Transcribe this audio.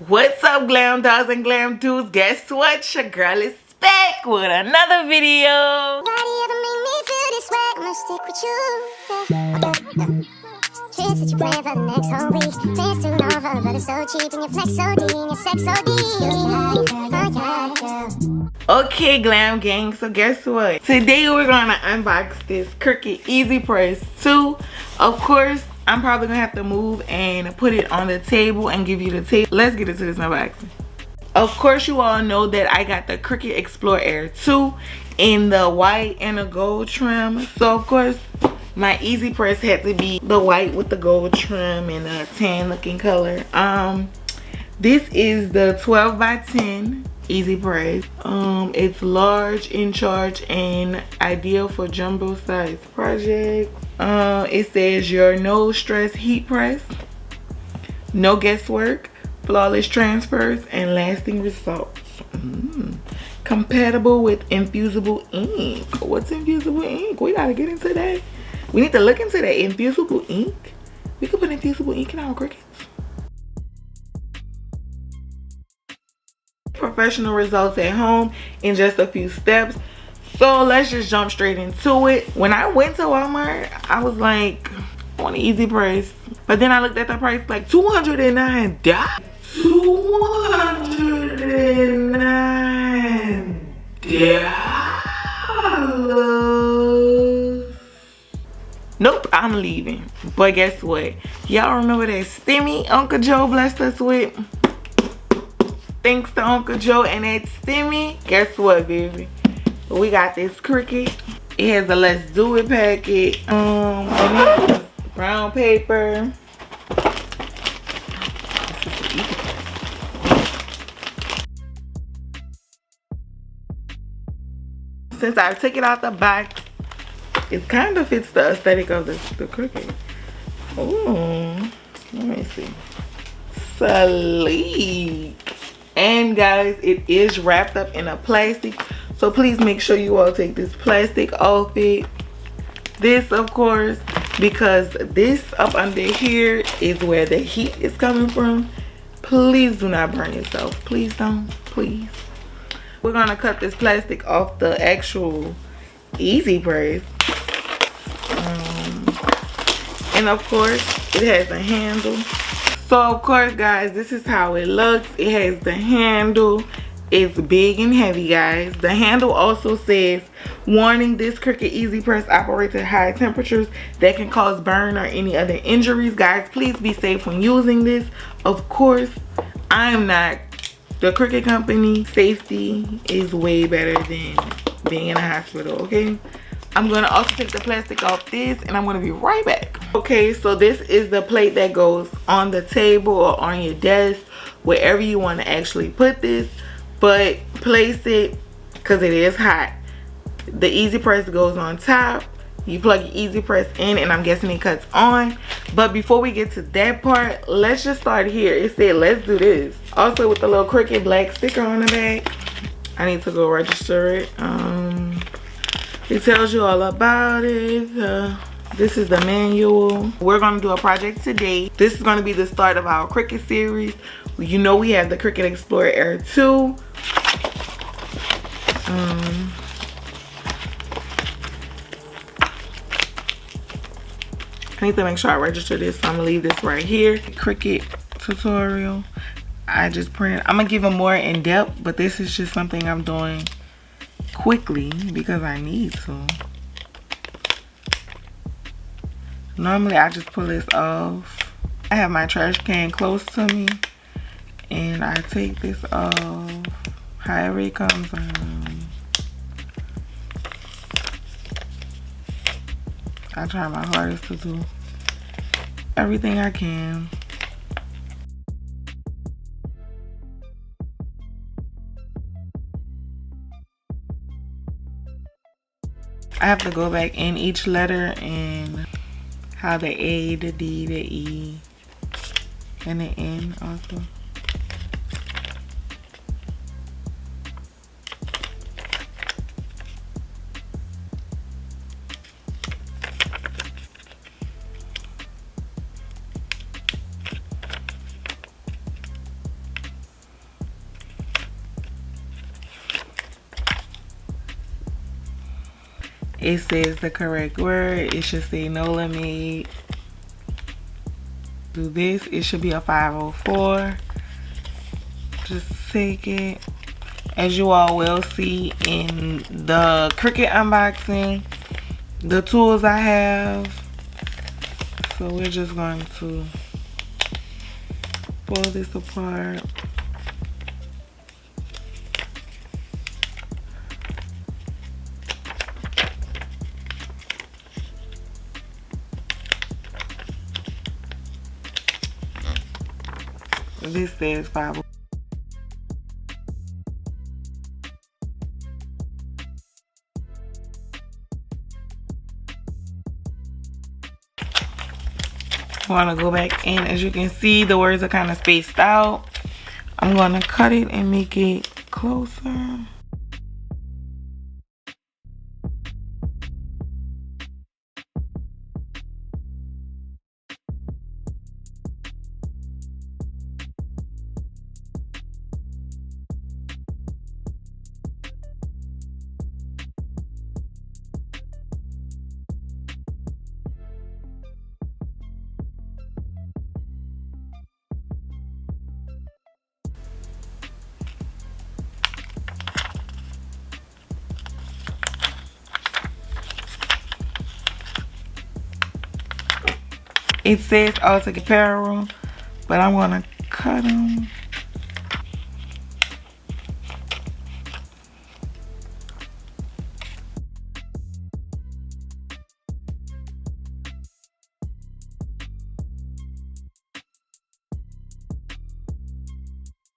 What's up, glam dolls and glam dudes? Guess what? Your girl is back with another video. Okay, glam gang, so guess what? Today we're gonna unbox this Cricut Easypress 2. Of course, I'm probably gonna have to move and put it on the table and give you the tape. Let's get into this unboxing. Of course, you all know that I got the Cricut Explore Air 2 in the white and the gold trim. So of course, my Easypress had to be the white with the gold trim and a tan looking color. This is the 12 by 10 Easypress. It's large, in charge, and ideal for jumbo size projects. It says your no stress heat press, no guesswork, flawless transfers, and lasting results. Compatible with infusible ink. What's infusible ink? We gotta get into that. We need to look into that. Infusible ink. We could put infusible ink in our Cricuts. Professional results at home in just a few steps. So let's just jump straight into it. When I went to Walmart, I was like, I want an Easypress. But then I looked at the price, like $209. $209. Nope, I'm leaving. But guess what? Y'all remember that stimmy Uncle Joe blessed us with? Thanks to Uncle Joe and that stimmy. Guess what, baby? We got this Cricut. It has a let's do it packet. Brown paper. Since I took it out the box, it kind of fits the aesthetic of the Cricut. Ooh, let me see. Sleek. And guys, it is wrapped up in a plastic, so please make sure you all take this plastic off it. This, of course, because this up under here is where the heat is coming from. Please do not burn yourself. Please don't. Please. We're gonna cut this plastic off the actual Easypress. And of course, it has a handle. So of course, guys, this is how it looks. It has the handle. It's big and heavy, guys. The handle also says, warning, this Cricut Easypress operates at high temperatures that can cause burn or any other injuries. Guys, please be safe when using this. Of course, I am not the Cricut company. Safety is way better than being in a hospital, okay? I'm gonna also take the plastic off this and I'm gonna be right back. Okay, so this is the plate that goes on the table or on your desk, wherever you want to actually put this. But place it, because it is hot. The Easypress goes on top. You plug your Easypress in and I'm guessing it cuts on. But before we get to that part, let's just start here. It said let's do this. Also with the little Cricut black sticker on the back. I need to go register it. It tells you all about it. This is the manual. We're gonna do a project today. This is gonna be the start of our Cricut series. You know we have the Cricut Explore Air 2. I need to make sure I register this, so I'm gonna leave this right here. Cricut tutorial. I just printed. I'm gonna give them more in depth, but this is just something I'm doing quickly because I need to. Normally I just pull this off. I have my trash can close to me and I take this off however it comes on. I try my hardest to do everything I can. I have to go back in each letter and how the A, the D, the E, and the N also. it says the correct word. It should say no limit. Do this. It should be a 504. Just take it. As you all will see in the Cricut unboxing, the tools I have. So we're just going to pull this apart. This says 5. I want to go back in. As you can see, the words are kind of spaced out. I'm going to cut it and make it closer. It says all together apparel, but I'm gonna cut them.